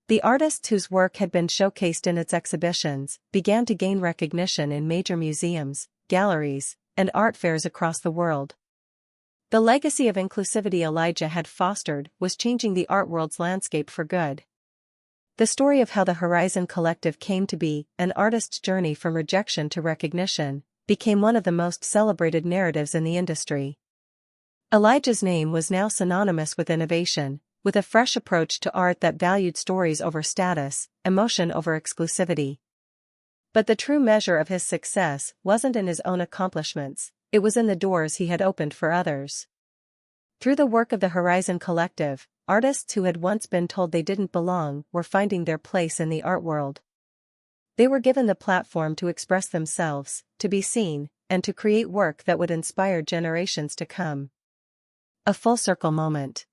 The artists whose work had been showcased in its exhibitions began to gain recognition in major museums, galleries, and art fairs across the world. The legacy of inclusivity Elijah had fostered was changing the art world's landscape for good. The story of how the Horizon Collective came to be, an artist's journey from rejection to recognition, became one of the most celebrated narratives in the industry. Elijah's name was now synonymous with innovation, with a fresh approach to art that valued stories over status, emotion over exclusivity. But the true measure of his success wasn't in his own accomplishments, it was in the doors he had opened for others. Through the work of the Horizon Collective, artists who had once been told they didn't belong were finding their place in the art world. They were given the platform to express themselves, to be seen, and to create work that would inspire generations to come. A full circle moment.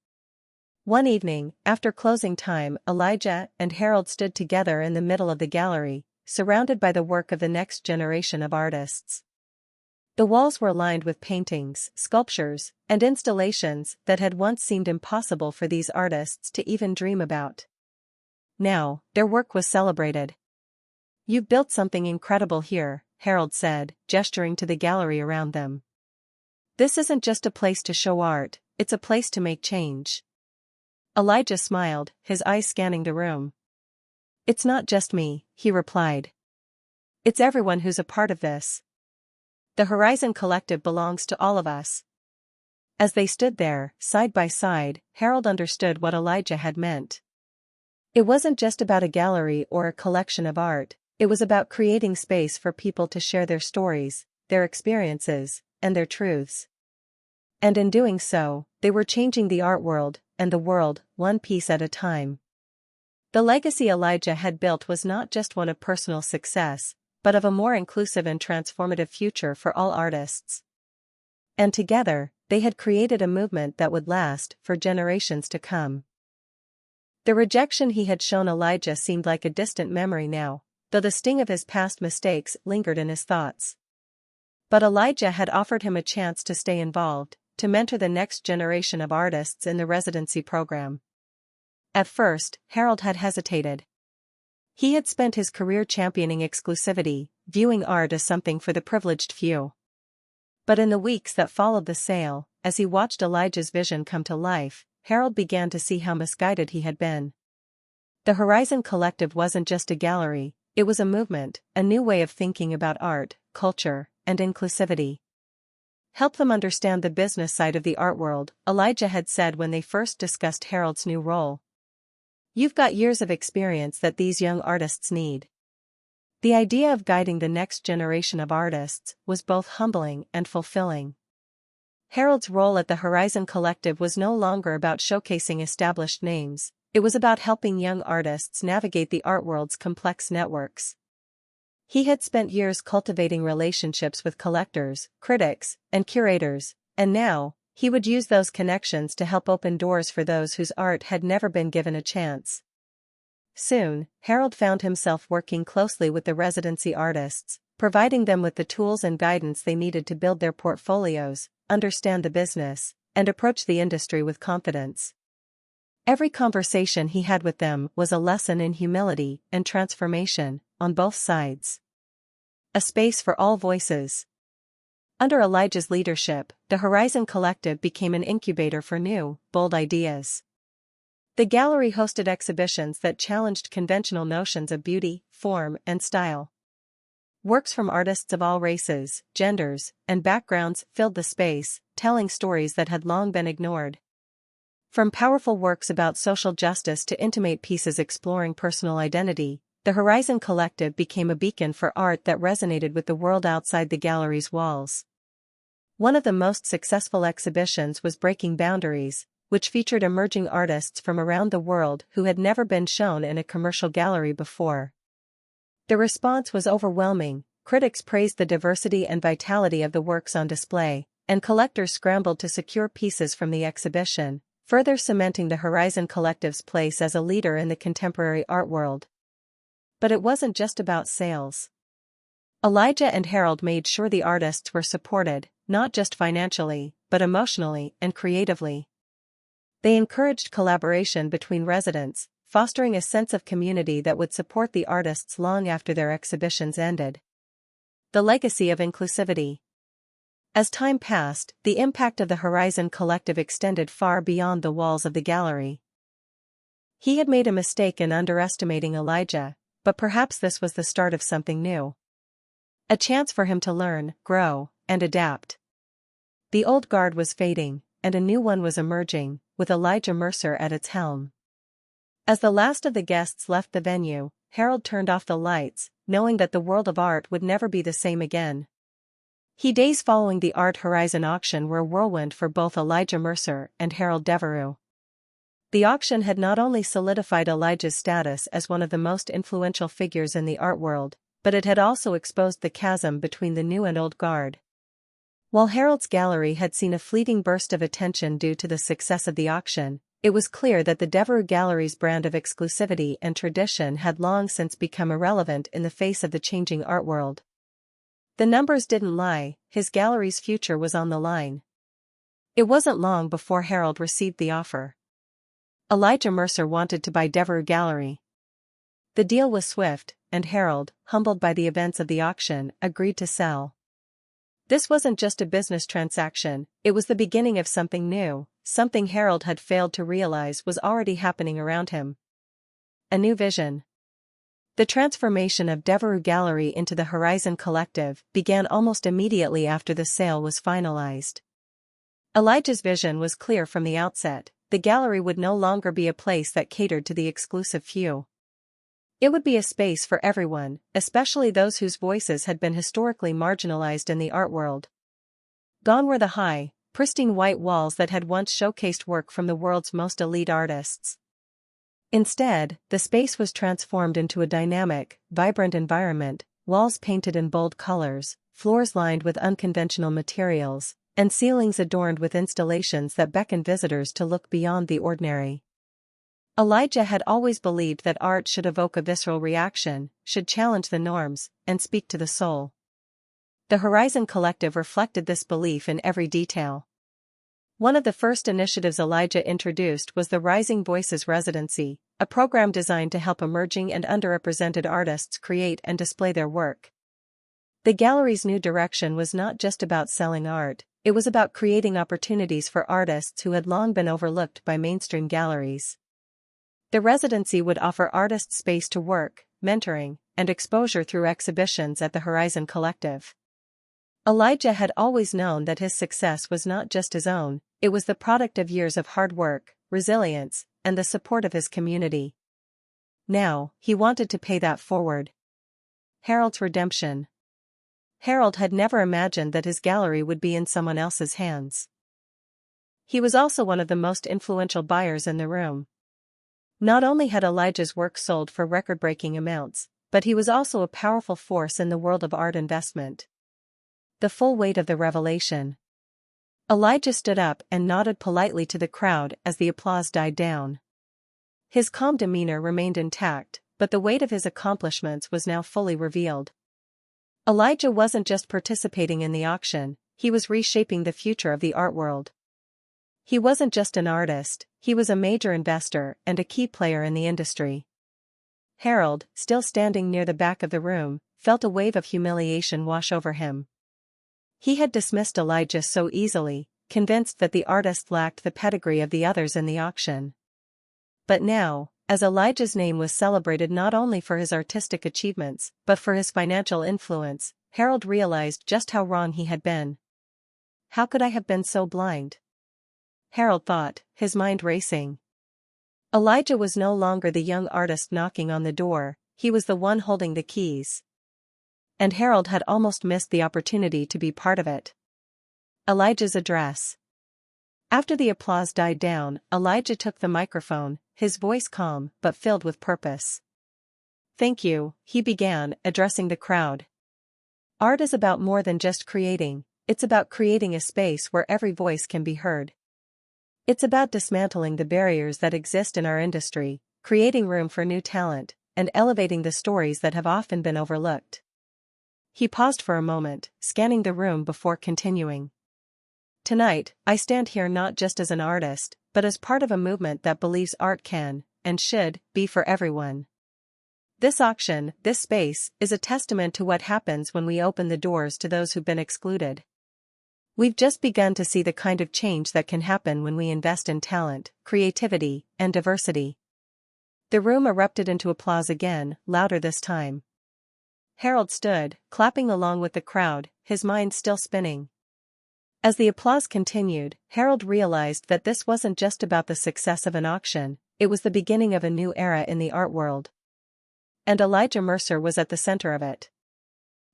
One evening, after closing time, Elijah and Harold stood together in the middle of the gallery, surrounded by the work of the next generation of artists. The walls were lined with paintings, sculptures, and installations that had once seemed impossible for these artists to even dream about. Now, their work was celebrated. "You've built something incredible here," Harold said, gesturing to the gallery around them. "This isn't just a place to show art, it's a place to make change." Elijah smiled, his eyes scanning the room. "It's not just me," he replied. "It's everyone who's a part of this. The Horizon Collective belongs to all of us." As they stood there, side by side, Harold understood what Elijah had meant. It wasn't just about a gallery or a collection of art, it was about creating space for people to share their stories, their experiences, and their truths. And in doing so, they were changing the art world, and the world, one piece at a time. The legacy Elijah had built was not just one of personal success, but of a more inclusive and transformative future for all artists. And together, they had created a movement that would last for generations to come. The rejection he had shown Elijah seemed like a distant memory now, though the sting of his past mistakes lingered in his thoughts. But Elijah had offered him a chance to stay involved, to mentor the next generation of artists in the residency program. At first, Harold had hesitated. He had spent his career championing exclusivity, viewing art as something for the privileged few. But in the weeks that followed the sale, as he watched Elijah's vision come to life, Harold began to see how misguided he had been. The Horizon Collective wasn't just a gallery, it was a movement, a new way of thinking about art, culture, and inclusivity. "Help them understand the business side of the art world," Elijah had said when they first discussed Harold's new role. "You've got years of experience that these young artists need." The idea of guiding the next generation of artists was both humbling and fulfilling. Harold's role at the Horizon Collective was no longer about showcasing established names, it was about helping young artists navigate the art world's complex networks. He had spent years cultivating relationships with collectors, critics, and curators, and now, he would use those connections to help open doors for those whose art had never been given a chance. Soon, Harold found himself working closely with the residency artists, providing them with the tools and guidance they needed to build their portfolios, understand the business, and approach the industry with confidence. Every conversation he had with them was a lesson in humility and transformation, on both sides. A space for all voices. Under Elijah's leadership, the Horizon Collective became an incubator for new, bold ideas. The gallery hosted exhibitions that challenged conventional notions of beauty, form, and style. Works from artists of all races, genders, and backgrounds filled the space, telling stories that had long been ignored. From powerful works about social justice to intimate pieces exploring personal identity, the Horizon Collective became a beacon for art that resonated with the world outside the gallery's walls. One of the most successful exhibitions was Breaking Boundaries, which featured emerging artists from around the world who had never been shown in a commercial gallery before. The response was overwhelming, critics praised the diversity and vitality of the works on display, and collectors scrambled to secure pieces from the exhibition, further cementing the Horizon Collective's place as a leader in the contemporary art world. But it wasn't just about sales. Elijah and Harold made sure the artists were supported, not just financially, but emotionally and creatively. They encouraged collaboration between residents, fostering a sense of community that would support the artists long after their exhibitions ended. The legacy of inclusivity. As time passed, the impact of the Horizon Collective extended far beyond the walls of the gallery. He had made a mistake in underestimating Elijah, but perhaps this was the start of something new. A chance for him to learn, grow, and adapt. The old guard was fading, and a new one was emerging, with Elijah Mercer at its helm. As the last of the guests left the venue, Harold turned off the lights, knowing that the world of art would never be the same again. Days following the Art Horizon auction were a whirlwind for both Elijah Mercer and Harold Devereux. The auction had not only solidified Elijah's status as one of the most influential figures in the art world, but it had also exposed the chasm between the new and old guard. While Harold's gallery had seen a fleeting burst of attention due to the success of the auction, it was clear that the Devereux Gallery's brand of exclusivity and tradition had long since become irrelevant in the face of the changing art world. The numbers didn't lie, his gallery's future was on the line. It wasn't long before Harold received the offer. Elijah Mercer wanted to buy Devereux Gallery. The deal was swift, and Harold, humbled by the events of the auction, agreed to sell. This wasn't just a business transaction, it was the beginning of something new, something Harold had failed to realize was already happening around him. A new vision. The transformation of Devereux Gallery into the Horizon Collective began almost immediately after the sale was finalized. Elijah's vision was clear from the outset: the gallery would no longer be a place that catered to the exclusive few. It would be a space for everyone, especially those whose voices had been historically marginalized in the art world. Gone were the high, pristine white walls that had once showcased work from the world's most elite artists. Instead, the space was transformed into a dynamic, vibrant environment, walls painted in bold colors, floors lined with unconventional materials, and ceilings adorned with installations that beckon visitors to look beyond the ordinary. Elijah had always believed that art should evoke a visceral reaction, should challenge the norms, and speak to the soul. The Horizon Collective reflected this belief in every detail. One of the first initiatives Elijah introduced was the Rising Voices Residency, a program designed to help emerging and underrepresented artists create and display their work. The gallery's new direction was not just about selling art, it was about creating opportunities for artists who had long been overlooked by mainstream galleries. The residency would offer artists space to work, mentoring, and exposure through exhibitions at the Horizon Collective. Elijah had always known that his success was not just his own, it was the product of years of hard work, resilience, and the support of his community. Now, he wanted to pay that forward. Harold's redemption. Harold had never imagined that his gallery would be in someone else's hands. He was also one of the most influential buyers in the room. Not only had Elijah's work sold for record-breaking amounts, but he was also a powerful force in the world of art investment. The full weight of the revelation. Elijah stood up and nodded politely to the crowd as the applause died down. His calm demeanor remained intact, but the weight of his accomplishments was now fully revealed. Elijah wasn't just participating in the auction, he was reshaping the future of the art world. He wasn't just an artist, he was a major investor and a key player in the industry. Harold, still standing near the back of the room, felt a wave of humiliation wash over him. He had dismissed Elijah so easily, convinced that the artist lacked the pedigree of the others in the auction. But now, as Elijah's name was celebrated not only for his artistic achievements, but for his financial influence, Harold realized just how wrong he had been. How could I have been so blind? Harold thought, his mind racing. Elijah was no longer the young artist knocking on the door, he was the one holding the keys. And Harold had almost missed the opportunity to be part of it. Elijah's address. After the applause died down, Elijah took the microphone, his voice calm but filled with purpose. "Thank you," he began, addressing the crowd. "Art is about more than just creating, it's about creating a space where every voice can be heard. It's about dismantling the barriers that exist in our industry, creating room for new talent, and elevating the stories that have often been overlooked." He paused for a moment, scanning the room before continuing. "Tonight, I stand here not just as an artist, but as part of a movement that believes art can, and should, be for everyone. This auction, this space, is a testament to what happens when we open the doors to those who've been excluded. We've just begun to see the kind of change that can happen when we invest in talent, creativity, and diversity. The room erupted into applause again, louder this time. Harold stood, clapping along with the crowd, his mind still spinning. As the applause continued, Harold realized that this wasn't just about the success of an auction, it was the beginning of a new era in the art world. And Elijah Mercer was at the center of it.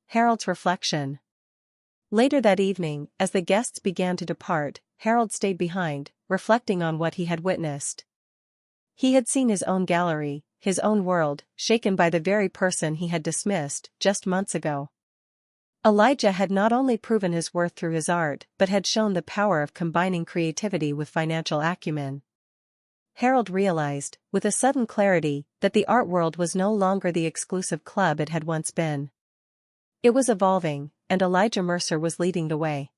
Harold's reflection. Later that evening, as the guests began to depart, Harold stayed behind, reflecting on what he had witnessed. He had seen his own gallery, his own world, shaken by the very person he had dismissed just months ago. Elijah had not only proven his worth through his art but had shown the power of combining creativity with financial acumen. Harold realized, with a sudden clarity, that the art world was no longer the exclusive club it had once been. It was evolving, and Elijah Mercer was leading the way.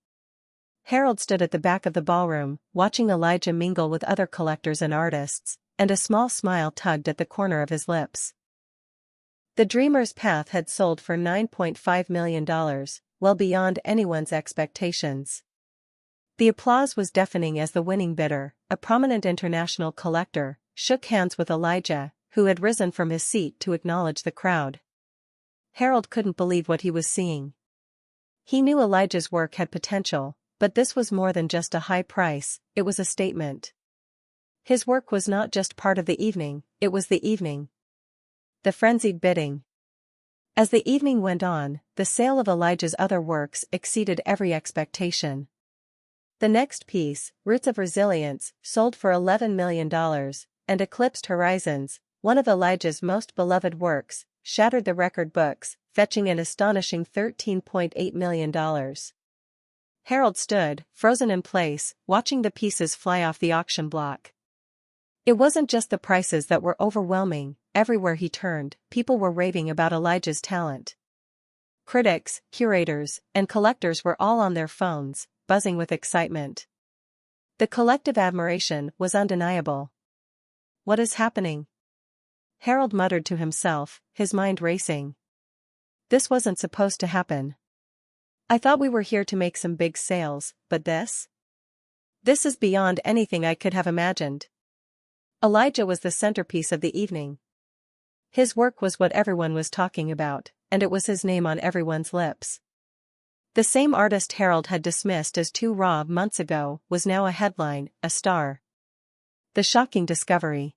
Harold stood at the back of the ballroom, watching Elijah mingle with other collectors and artists, and a small smile tugged at the corner of his lips. The Dreamer's Path had sold for $9.5 million, well beyond anyone's expectations. The applause was deafening as the winning bidder, a prominent international collector, shook hands with Elijah, who had risen from his seat to acknowledge the crowd. Harold couldn't believe what he was seeing. He knew Elijah's work had potential, but this was more than just a high price, it was a statement. His work was not just part of the evening, it was the evening. The frenzied bidding. As the evening went on, the sale of Elijah's other works exceeded every expectation. The next piece, Roots of Resilience, sold for $11 million, and Eclipsed Horizons, one of Elijah's most beloved works, shattered the record books, fetching an astonishing $13.8 million. Harold stood, frozen in place, watching the pieces fly off the auction block. It wasn't just the prices that were overwhelming, everywhere he turned, people were raving about Elijah's talent. Critics, curators, and collectors were all on their phones, buzzing with excitement. The collective admiration was undeniable. What is happening? Harold muttered to himself, his mind racing. This wasn't supposed to happen. I thought we were here to make some big sales, but this? This is beyond anything I could have imagined. Elijah was the centerpiece of the evening. His work was what everyone was talking about, and it was his name on everyone's lips. The same artist Harold had dismissed as too raw months ago was now a headline, a star. The shocking discovery.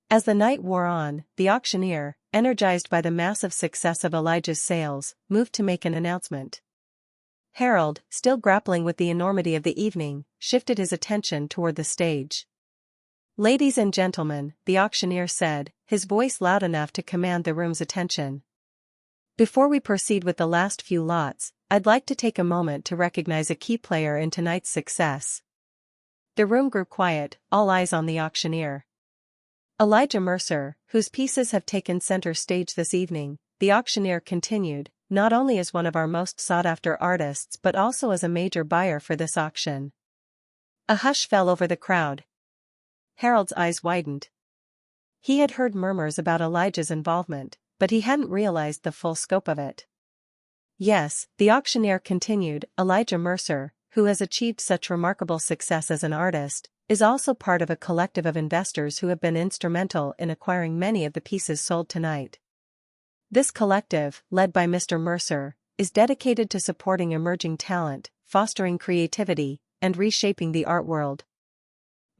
As the night wore on, the auctioneer, energized by the massive success of Elijah's sales, moved to make an announcement. Harold, still grappling with the enormity of the evening, shifted his attention toward the stage. Ladies and gentlemen, the auctioneer said, his voice loud enough to command the room's attention. Before we proceed with the last few lots, I'd like to take a moment to recognize a key player in tonight's success. The room grew quiet, all eyes on the auctioneer. Elijah Mercer, whose pieces have taken center stage this evening, the auctioneer continued, not only as one of our most sought-after artists but also as a major buyer for this auction. A hush fell over the crowd. Harold's eyes widened. He had heard murmurs about Elijah's involvement, but he hadn't realized the full scope of it. Yes, the auctioneer continued, Elijah Mercer, who has achieved such remarkable success as an artist, is also part of a collective of investors who have been instrumental in acquiring many of the pieces sold tonight. This collective, led by Mr. Mercer, is dedicated to supporting emerging talent, fostering creativity, and reshaping the art world.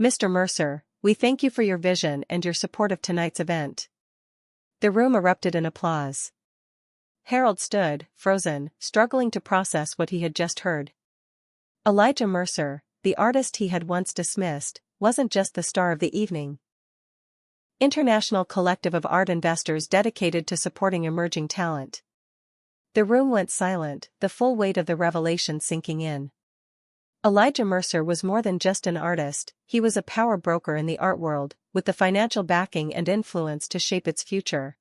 Mr. Mercer, we thank you for your vision and your support of tonight's event. The room erupted in applause. Harold stood, frozen, struggling to process what he had just heard. Elijah Mercer, the artist he had once dismissed, wasn't just the star of the evening. International collective of art investors dedicated to supporting emerging talent. The room went silent, the full weight of the revelation sinking in. Elijah Mercer was more than just an artist, he was a power broker in the art world, with the financial backing and influence to shape its future.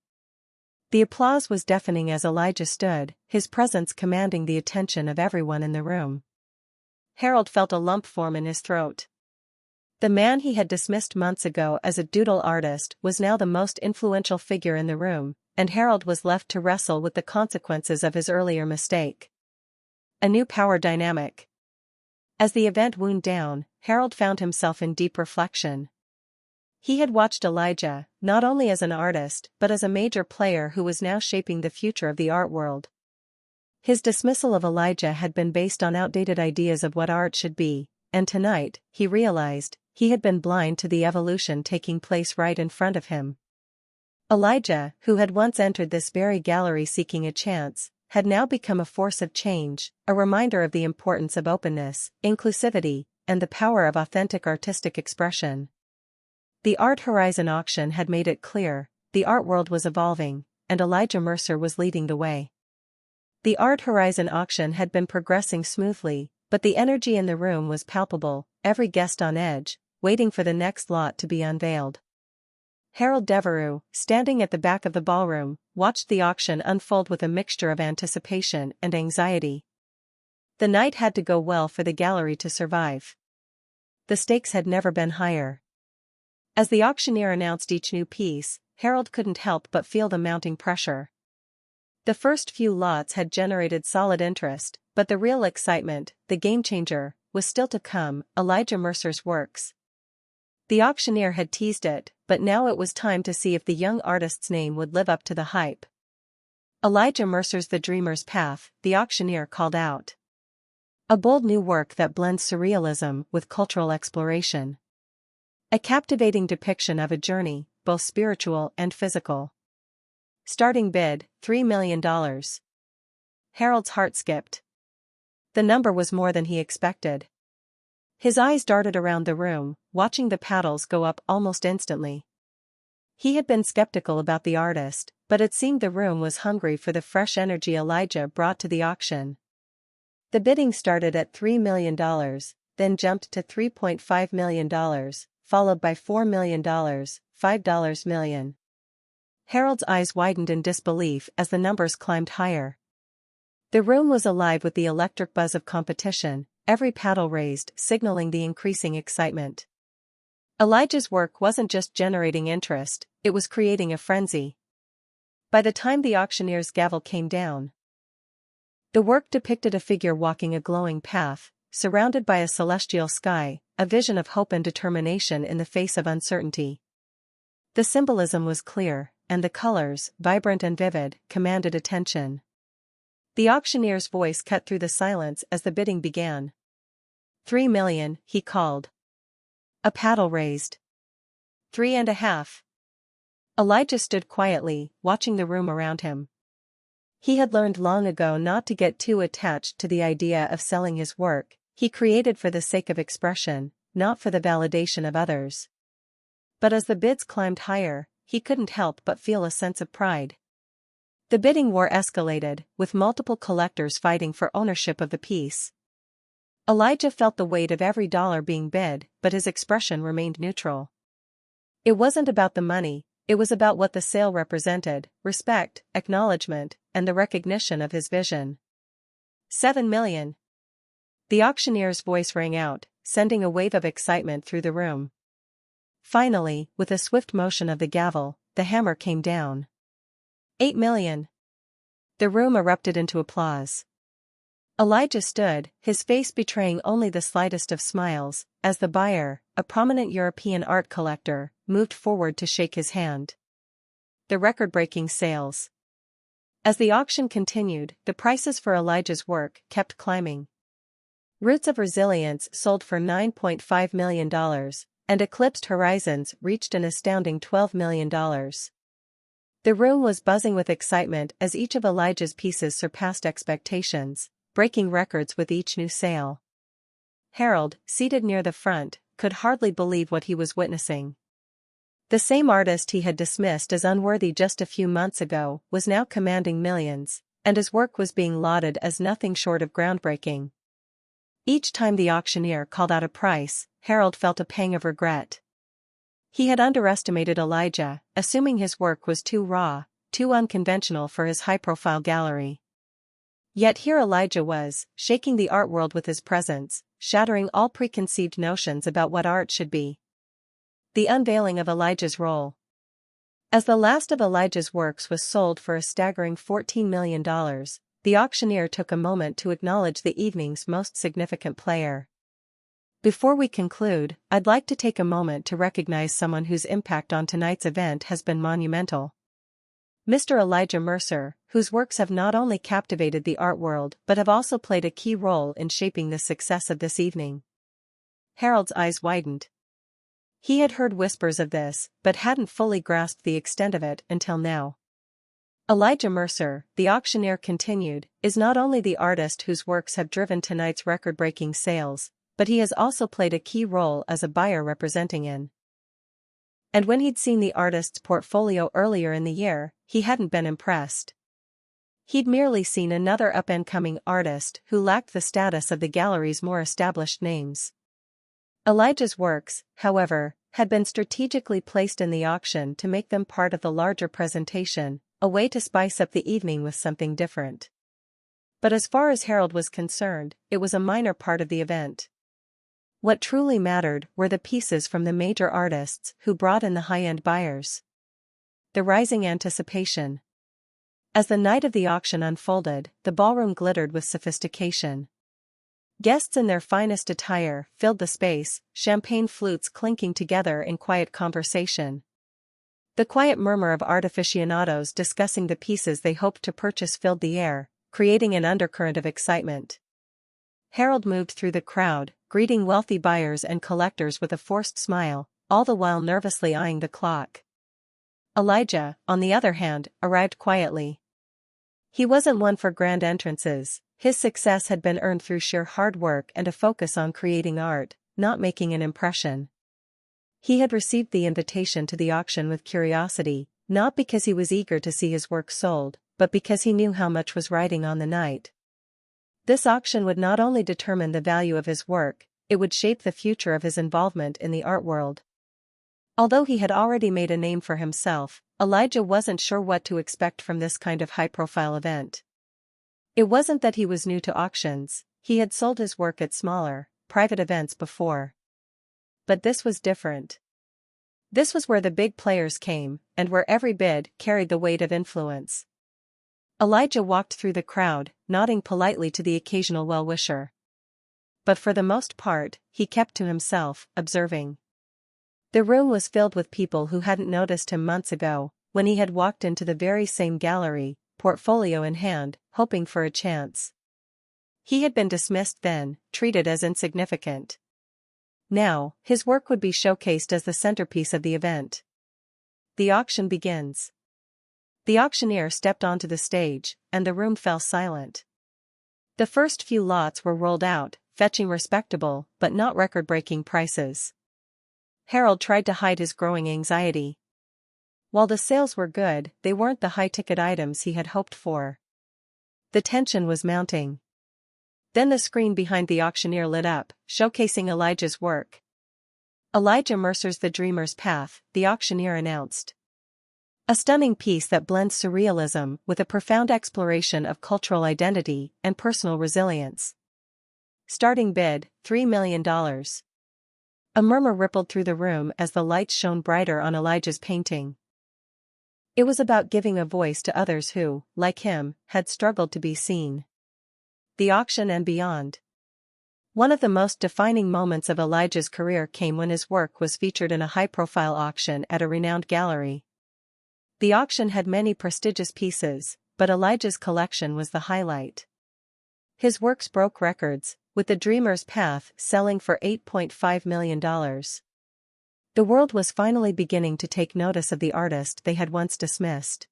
The applause was deafening as Elijah stood, his presence commanding the attention of everyone in the room. Harold felt a lump form in his throat. The man he had dismissed months ago as a doodle artist was now the most influential figure in the room, and Harold was left to wrestle with the consequences of his earlier mistake. A new power dynamic. As the event wound down, Harold found himself in deep reflection. He had watched Elijah, not only as an artist but as a major player who was now shaping the future of the art world. His dismissal of Elijah had been based on outdated ideas of what art should be, and tonight, he realized, he had been blind to the evolution taking place right in front of him. Elijah, who had once entered this very gallery seeking a chance, had now become a force of change, a reminder of the importance of openness, inclusivity, and the power of authentic artistic expression. The Art Horizon auction had made it clear, the art world was evolving, and Elijah Mercer was leading the way. The Art Horizon auction had been progressing smoothly, but the energy in the room was palpable, every guest on edge, waiting for the next lot to be unveiled. Harold Devereux, standing at the back of the ballroom, watched the auction unfold with a mixture of anticipation and anxiety. The night had to go well for the gallery to survive. The stakes had never been higher. As the auctioneer announced each new piece, Harold couldn't help but feel the mounting pressure. The first few lots had generated solid interest, but the real excitement, the game-changer, was still to come: Elijah Mercer's works. The auctioneer had teased it, but now it was time to see if the young artist's name would live up to the hype. Elijah Mercer's The Dreamer's Path, the auctioneer called out. A bold new work that blends surrealism with cultural exploration. A captivating depiction of a journey, both spiritual and physical. Starting bid, $3 million. Harold's heart skipped. The number was more than he expected. His eyes darted around the room, watching the paddles go up almost instantly. He had been skeptical about the artist, but it seemed the room was hungry for the fresh energy Elijah brought to the auction. The bidding started at $3 million, then jumped to $3.5 million, followed by $4 million, $5 million. Harold's eyes widened in disbelief as the numbers climbed higher. The room was alive with the electric buzz of competition, every paddle raised signaling the increasing excitement. Elijah's work wasn't just generating interest, it was creating a frenzy. By the time the auctioneer's gavel came down, the work depicted a figure walking a glowing path, surrounded by a celestial sky, a vision of hope and determination in the face of uncertainty. The symbolism was clear, and the colors, vibrant and vivid, commanded attention. The auctioneer's voice cut through the silence as the bidding began. $3 million, he called. A paddle raised. $3.5. Elijah stood quietly, watching the room around him. He had learned long ago not to get too attached to the idea of selling his work. He created for the sake of expression, not for the validation of others. But as the bids climbed higher, he couldn't help but feel a sense of pride. The bidding war escalated, with multiple collectors fighting for ownership of the piece. Elijah felt the weight of every dollar being bid, but his expression remained neutral. It wasn't about the money, it was about what the sale represented: respect, acknowledgement, and the recognition of his vision. $7 million. The auctioneer's voice rang out, sending a wave of excitement through the room. Finally, with a swift motion of the gavel, the hammer came down. $8 million. The room erupted into applause. Elijah stood, his face betraying only the slightest of smiles, as the buyer, a prominent European art collector, moved forward to shake his hand. The record-breaking sales. As the auction continued, the prices for Elijah's work kept climbing. Roots of Resilience sold for $9.5 million, and Eclipsed Horizons reached an astounding $12 million. The room was buzzing with excitement as each of Elijah's pieces surpassed expectations, breaking records with each new sale. Harold, seated near the front, could hardly believe what he was witnessing. The same artist he had dismissed as unworthy just a few months ago was now commanding millions, and his work was being lauded as nothing short of groundbreaking. Each time the auctioneer called out a price, Harold felt a pang of regret. He had underestimated Elijah, assuming his work was too raw, too unconventional for his high-profile gallery. Yet here Elijah was, shaking the art world with his presence, shattering all preconceived notions about what art should be. The unveiling of Elijah's role. As the last of Elijah's works was sold for a staggering $14 million, the auctioneer took a moment to acknowledge the evening's most significant player. Before we conclude, I'd like to take a moment to recognize someone whose impact on tonight's event has been monumental. Mr. Elijah Mercer, whose works have not only captivated the art world but have also played a key role in shaping the success of this evening. Harold's eyes widened. He had heard whispers of this, but hadn't fully grasped the extent of it until now. Elijah Mercer, the auctioneer continued, is not only the artist whose works have driven tonight's record-breaking sales, but he has also played a key role as a buyer representing an. And when he'd seen the artist's portfolio earlier in the year, he hadn't been impressed. He'd merely seen another up-and-coming artist who lacked the status of the gallery's more established names. Elijah's works, however, had been strategically placed in the auction to make them part of the larger presentation, a way to spice up the evening with something different. But as far as Harold was concerned, it was a minor part of the event. What truly mattered were the pieces from the major artists who brought in the high-end buyers. The rising anticipation. As the night of the auction unfolded, the ballroom glittered with sophistication. Guests in their finest attire filled the space, champagne flutes clinking together in quiet conversation. The quiet murmur of art aficionados discussing the pieces they hoped to purchase filled the air, creating an undercurrent of excitement. Harold moved through the crowd, greeting wealthy buyers and collectors with a forced smile, all the while nervously eyeing the clock. Elijah, on the other hand, arrived quietly. He wasn't one for grand entrances. His success had been earned through sheer hard work and a focus on creating art, not making an impression. He had received the invitation to the auction with curiosity, not because he was eager to see his work sold, but because he knew how much was riding on the night. This auction would not only determine the value of his work, it would shape the future of his involvement in the art world. Although he had already made a name for himself, Elijah wasn't sure what to expect from this kind of high-profile event. It wasn't that he was new to auctions, he had sold his work at smaller, private events before. But this was different. This was where the big players came, and where every bid carried the weight of influence. Elijah walked through the crowd, nodding politely to the occasional well-wisher. But for the most part, he kept to himself, observing. The room was filled with people who hadn't noticed him months ago, when he had walked into the very same gallery, portfolio in hand, hoping for a chance. He had been dismissed then, treated as insignificant. Now, his work would be showcased as the centerpiece of the event. The auction begins. The auctioneer stepped onto the stage, and the room fell silent. The first few lots were rolled out, fetching respectable, but not record-breaking prices. Harold tried to hide his growing anxiety. While the sales were good, they weren't the high-ticket items he had hoped for. The tension was mounting. Then the screen behind the auctioneer lit up, showcasing Elijah's work. Elijah Mercer's The Dreamer's Path, the auctioneer announced. A stunning piece that blends surrealism with a profound exploration of cultural identity and personal resilience. Starting bid, $3 million. A murmur rippled through the room as the lights shone brighter on Elijah's painting. It was about giving a voice to others who, like him, had struggled to be seen. The auction and beyond. One of the most defining moments of Elijah's career came when his work was featured in a high-profile auction at a renowned gallery. The auction had many prestigious pieces, but Elijah's collection was the highlight. His works broke records, with The Dreamer's Path selling for $8.5 million. The world was finally beginning to take notice of the artist they had once dismissed.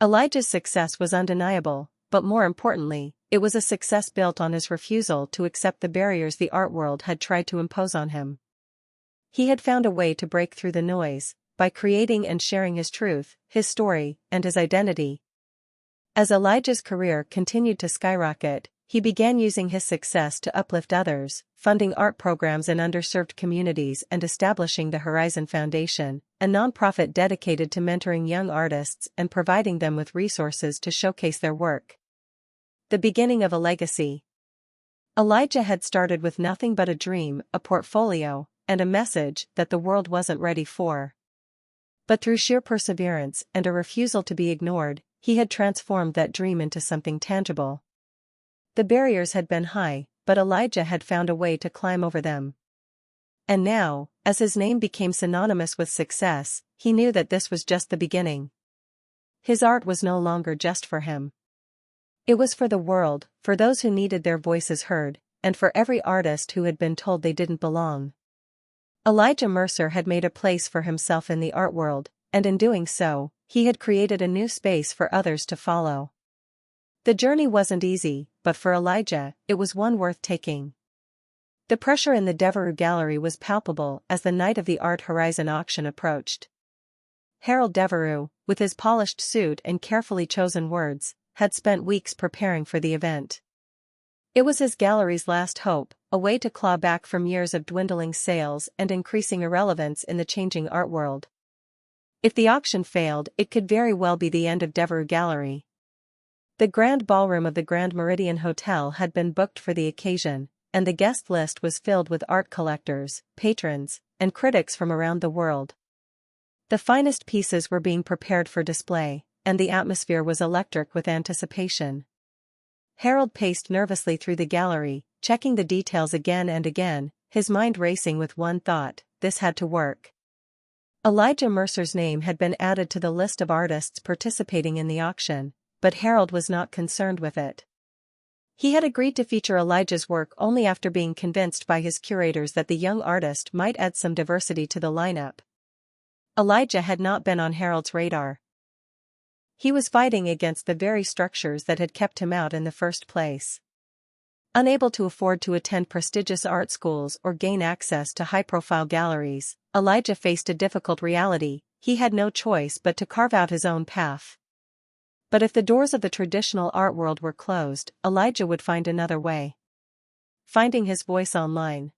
Elijah's success was undeniable, but more importantly, it was a success built on his refusal to accept the barriers the art world had tried to impose on him. He had found a way to break through the noise, by creating and sharing his truth, his story, and his identity. As Elijah's career continued to skyrocket, he began using his success to uplift others, funding art programs in underserved communities and establishing the Horizon Foundation, a nonprofit dedicated to mentoring young artists and providing them with resources to showcase their work. The beginning of a legacy. Elijah had started with nothing but a dream, a portfolio, and a message that the world wasn't ready for. But through sheer perseverance and a refusal to be ignored, he had transformed that dream into something tangible. The barriers had been high, but Elijah had found a way to climb over them. And now, as his name became synonymous with success, he knew that this was just the beginning. His art was no longer just for him. It was for the world, for those who needed their voices heard, and for every artist who had been told they didn't belong. Elijah Mercer had made a place for himself in the art world, and in doing so, he had created a new space for others to follow. The journey wasn't easy, but for Elijah, it was one worth taking. The pressure in the Devereux Gallery was palpable as the night of the Art Horizon auction approached. Harold Devereux, with his polished suit and carefully chosen words, had spent weeks preparing for the event. It was his gallery's last hope, a way to claw back from years of dwindling sales and increasing irrelevance in the changing art world. If the auction failed, it could very well be the end of Devereux Gallery. The grand ballroom of the Grand Meridian Hotel had been booked for the occasion, and the guest list was filled with art collectors, patrons, and critics from around the world. The finest pieces were being prepared for display, and the atmosphere was electric with anticipation. Harold paced nervously through the gallery, checking the details again and again, his mind racing with one thought: this had to work. Elijah Mercer's name had been added to the list of artists participating in the auction, but Harold was not concerned with it. He had agreed to feature Elijah's work only after being convinced by his curators that the young artist might add some diversity to the lineup. Elijah had not been on Harold's radar. He was fighting against the very structures that had kept him out in the first place. Unable to afford to attend prestigious art schools or gain access to high-profile galleries, Elijah faced a difficult reality: he had no choice but to carve out his own path. But if the doors of the traditional art world were closed, Elijah would find another way. Finding his voice online.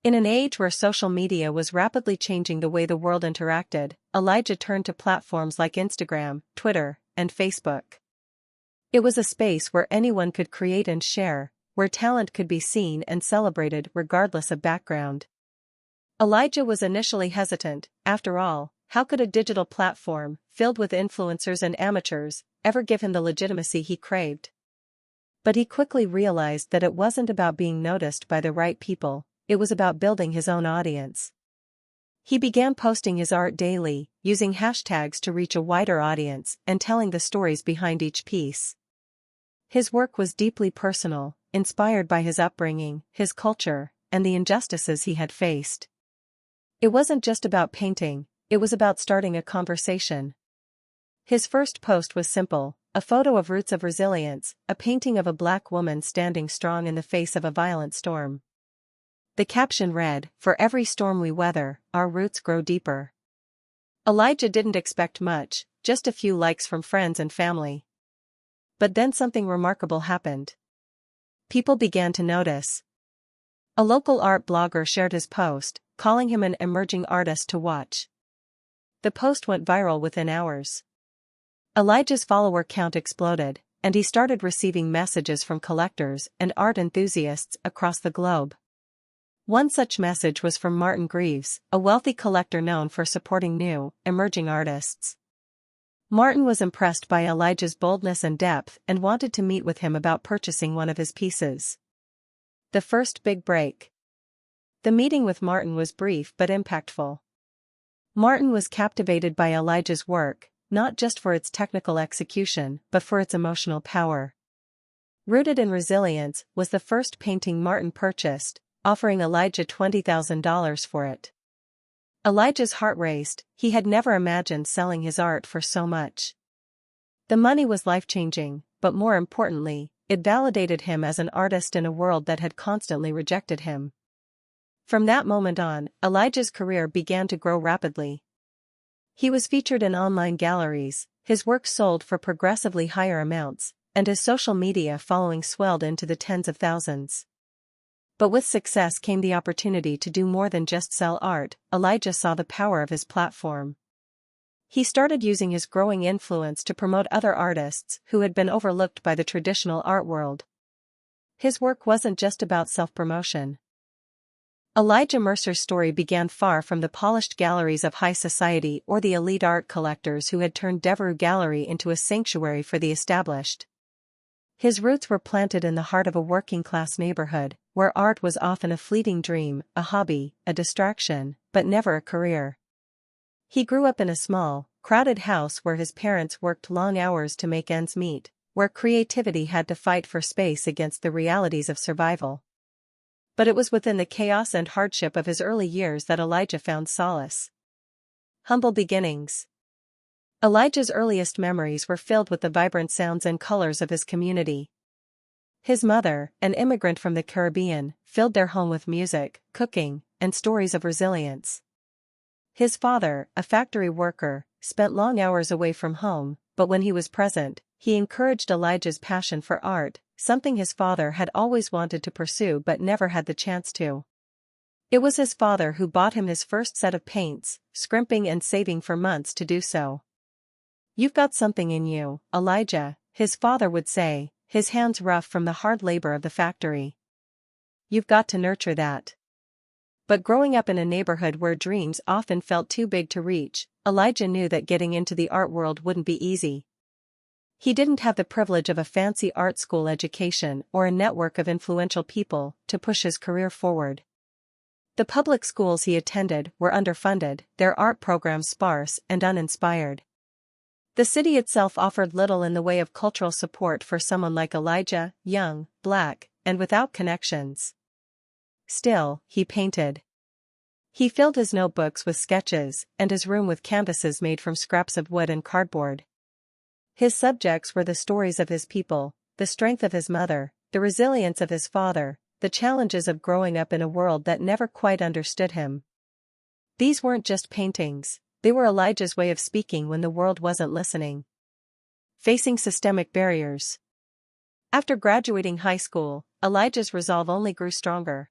In an age where social media was rapidly changing the way the world interacted, Elijah turned to platforms like Instagram, Twitter, and Facebook. It was a space where anyone could create and share, where talent could be seen and celebrated regardless of background. Elijah was initially hesitant. After all, how could a digital platform, filled with influencers and amateurs, ever give him the legitimacy he craved? But he quickly realized that it wasn't about being noticed by the right people. It was about building his own audience. He began posting his art daily, using hashtags to reach a wider audience and telling the stories behind each piece. His work was deeply personal, inspired by his upbringing, his culture, and the injustices he had faced. It wasn't just about painting, it was about starting a conversation. His first post was simple: a photo of roots of resilience, a painting of a black woman standing strong in the face of a violent storm. The caption read, "For every storm we weather, our roots grow deeper." Elijah didn't expect much, just a few likes from friends and family. But then something remarkable happened. People began to notice. A local art blogger shared his post, calling him an emerging artist to watch. The post went viral within hours. Elijah's follower count exploded, and he started receiving messages from collectors and art enthusiasts across the globe. One such message was from Martin Greaves, a wealthy collector known for supporting new, emerging artists. Martin was impressed by Elijah's boldness and depth and wanted to meet with him about purchasing one of his pieces. The first big break. The meeting with Martin was brief but impactful. Martin was captivated by Elijah's work, not just for its technical execution, but for its emotional power. Rooted in Resilience was the first painting Martin purchased, offering Elijah $20,000 for it. Elijah's heart raced. He had never imagined selling his art for so much. The money was life-changing, but more importantly, it validated him as an artist in a world that had constantly rejected him. From that moment on, Elijah's career began to grow rapidly. He was featured in online galleries, his work sold for progressively higher amounts, and his social media following swelled into the tens of thousands. But with success came the opportunity to do more than just sell art. Elijah saw the power of his platform. He started using his growing influence to promote other artists who had been overlooked by the traditional art world. His work wasn't just about self-promotion. Elijah Mercer's story began far from the polished galleries of high society or the elite art collectors who had turned Devereux Gallery into a sanctuary for the established. His roots were planted in the heart of a working-class neighborhood, where art was often a fleeting dream, a hobby, a distraction, but never a career. He grew up in a small, crowded house where his parents worked long hours to make ends meet, where creativity had to fight for space against the realities of survival. But it was within the chaos and hardship of his early years that Elijah found solace. Humble beginnings. Elijah's earliest memories were filled with the vibrant sounds and colors of his community. His mother, an immigrant from the Caribbean, filled their home with music, cooking, and stories of resilience. His father, a factory worker, spent long hours away from home, but when he was present, he encouraged Elijah's passion for art, something his father had always wanted to pursue but never had the chance to. It was his father who bought him his first set of paints, scrimping and saving for months to do so. "You've got something in you, Elijah," his father would say, his hands rough from the hard labor of the factory. "You've got to nurture that." But growing up in a neighborhood where dreams often felt too big to reach, Elijah knew that getting into the art world wouldn't be easy. He didn't have the privilege of a fancy art school education or a network of influential people to push his career forward. The public schools he attended were underfunded, their art programs sparse and uninspired. The city itself offered little in the way of cultural support for someone like Elijah, young, black, and without connections. Still, he painted. He filled his notebooks with sketches and his room with canvases made from scraps of wood and cardboard. His subjects were the stories of his people, the strength of his mother, the resilience of his father, the challenges of growing up in a world that never quite understood him. These weren't just paintings, they were Elijah's way of speaking when the world wasn't listening. Facing systemic barriers. After graduating high school, Elijah's resolve only grew stronger.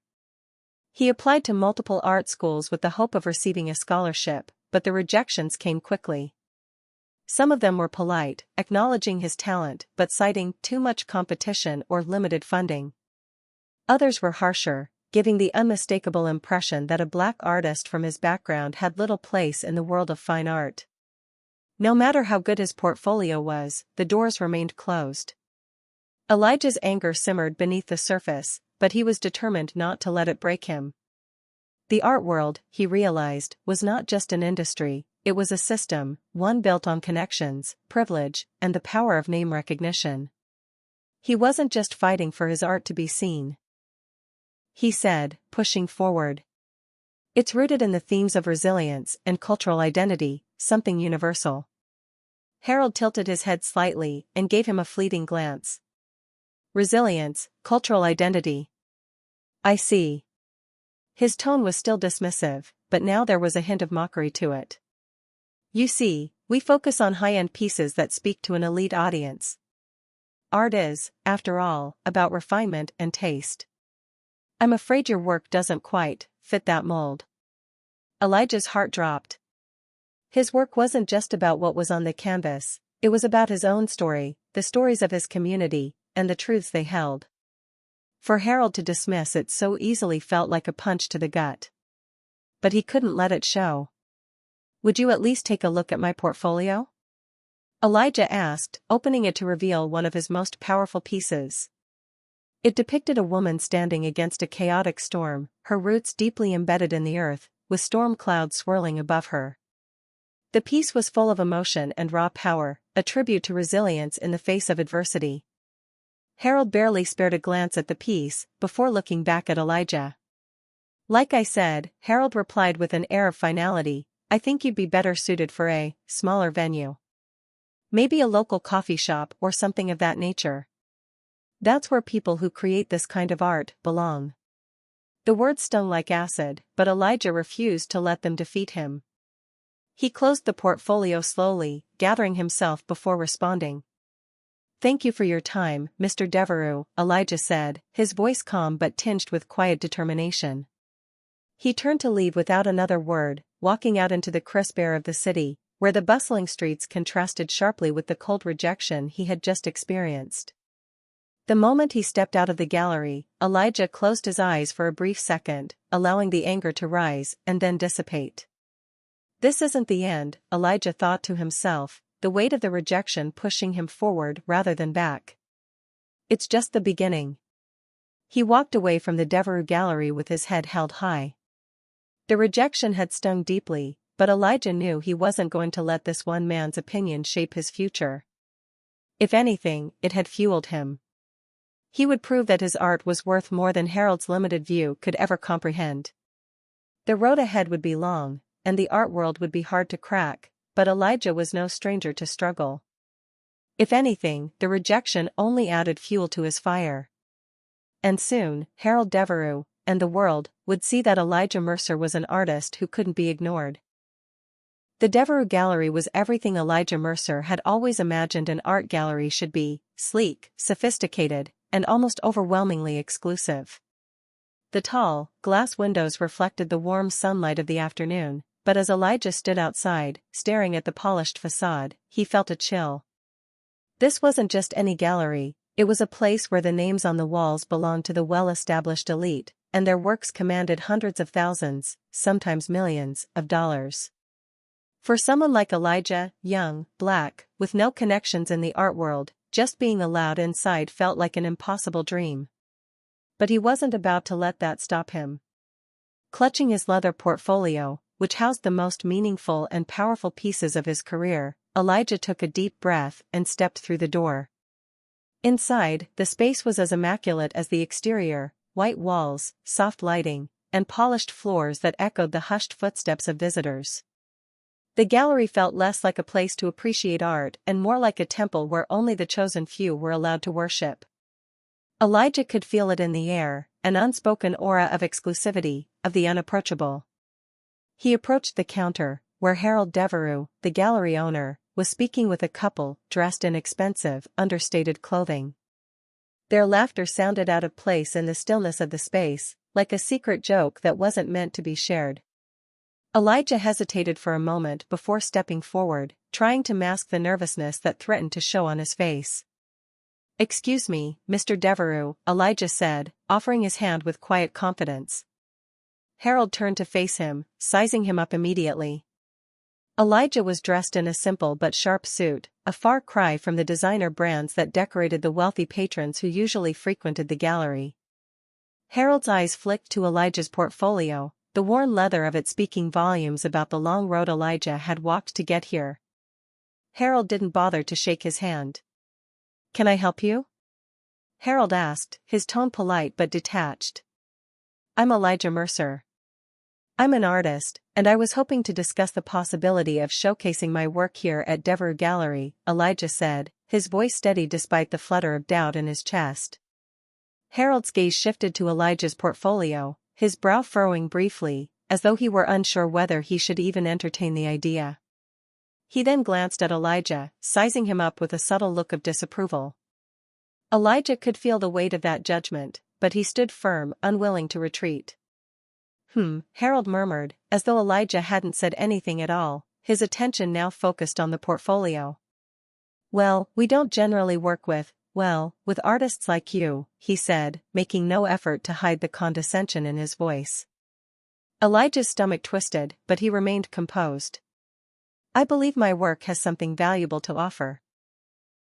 He applied to multiple art schools with the hope of receiving a scholarship, but the rejections came quickly. Some of them were polite, acknowledging his talent but citing too much competition or limited funding. Others were harsher, giving the unmistakable impression that a black artist from his background had little place in the world of fine art. No matter how good his portfolio was, the doors remained closed. Elijah's anger simmered beneath the surface, but he was determined not to let it break him. The art world, he realized, was not just an industry, it was a system, one built on connections, privilege, and the power of name recognition. He wasn't just fighting for his art to be seen. He said, pushing forward. It's rooted in the themes of resilience and cultural identity, something universal. Harold tilted his head slightly and gave him a fleeting glance. Resilience, cultural identity. I see. His tone was still dismissive, but now there was a hint of mockery to it. You see, we focus on high-end pieces that speak to an elite audience. Art is, after all, about refinement and taste. I'm afraid your work doesn't quite fit that mold. Elijah's heart dropped. His work wasn't just about what was on the canvas, it was about his own story, the stories of his community, and the truths they held. For Harold to dismiss it so easily felt like a punch to the gut. But he couldn't let it show. Would you at least take a look at my portfolio? Elijah asked, opening it to reveal one of his most powerful pieces. It depicted a woman standing against a chaotic storm, her roots deeply embedded in the earth, with storm clouds swirling above her. The piece was full of emotion and raw power, a tribute to resilience in the face of adversity. Harold barely spared a glance at the piece, before looking back at Elijah. Like I said, Harold replied with an air of finality, I think you'd be better suited for a smaller venue. Maybe a local coffee shop or something of that nature. That's where people who create this kind of art belong. The words stung like acid, but Elijah refused to let them defeat him. He closed the portfolio slowly, gathering himself before responding. Thank you for your time, Mr. Devereux, Elijah said, his voice calm but tinged with quiet determination. He turned to leave without another word, walking out into the crisp air of the city, where the bustling streets contrasted sharply with the cold rejection he had just experienced. The moment he stepped out of the gallery, Elijah closed his eyes for a brief second, allowing the anger to rise and then dissipate. This isn't the end, Elijah thought to himself, the weight of the rejection pushing him forward rather than back. It's just the beginning. He walked away from the Devereux Gallery with his head held high. The rejection had stung deeply, but Elijah knew he wasn't going to let this one man's opinion shape his future. If anything, it had fueled him. He would prove that his art was worth more than Harold's limited view could ever comprehend. The road ahead would be long, and the art world would be hard to crack, but Elijah was no stranger to struggle. If anything, the rejection only added fuel to his fire. And soon, Harold Devereux, and the world, would see that Elijah Mercer was an artist who couldn't be ignored. The Devereux Gallery was everything Elijah Mercer had always imagined an art gallery should be: sleek, sophisticated, and almost overwhelmingly exclusive. The tall, glass windows reflected the warm sunlight of the afternoon, but as Elijah stood outside, staring at the polished facade, he felt a chill. This wasn't just any gallery, it was a place where the names on the walls belonged to the well-established elite, and their works commanded hundreds of thousands, sometimes millions, of dollars. For someone like Elijah, young, black, with no connections in the art world, just being allowed inside felt like an impossible dream. But he wasn't about to let that stop him. Clutching his leather portfolio, which housed the most meaningful and powerful pieces of his career, Elijah took a deep breath and stepped through the door. Inside, the space was as immaculate as the exterior: white walls, soft lighting, and polished floors that echoed the hushed footsteps of visitors. The gallery felt less like a place to appreciate art and more like a temple where only the chosen few were allowed to worship. Elijah could feel it in the air, an unspoken aura of exclusivity, of the unapproachable. He approached the counter, where Harold Devereux, the gallery owner, was speaking with a couple dressed in expensive, understated clothing. Their laughter sounded out of place in the stillness of the space, like a secret joke that wasn't meant to be shared. Elijah hesitated for a moment before stepping forward, trying to mask the nervousness that threatened to show on his face. "Excuse me, Mr. Devereux," Elijah said, offering his hand with quiet confidence. Harold turned to face him, sizing him up immediately. Elijah was dressed in a simple but sharp suit, a far cry from the designer brands that decorated the wealthy patrons who usually frequented the gallery. Harold's eyes flicked to Elijah's portfolio, the worn leather of it speaking volumes about the long road Elijah had walked to get here. Harold didn't bother to shake his hand. "Can I help you?" Harold asked, his tone polite but detached. "I'm Elijah Mercer. I'm an artist, and I was hoping to discuss the possibility of showcasing my work here at Devereux Gallery," Elijah said, his voice steady despite the flutter of doubt in his chest. Harold's gaze shifted to Elijah's portfolio, his brow furrowing briefly, as though he were unsure whether he should even entertain the idea. He then glanced at Elijah, sizing him up with a subtle look of disapproval. Elijah could feel the weight of that judgment, but he stood firm, unwilling to retreat. Harold murmured, as though Elijah hadn't said anything at all, his attention now focused on the portfolio. "Well, we don't generally work with artists like you," he said, making no effort to hide the condescension in his voice. Elijah's stomach twisted, but he remained composed. "I believe my work has something valuable to offer.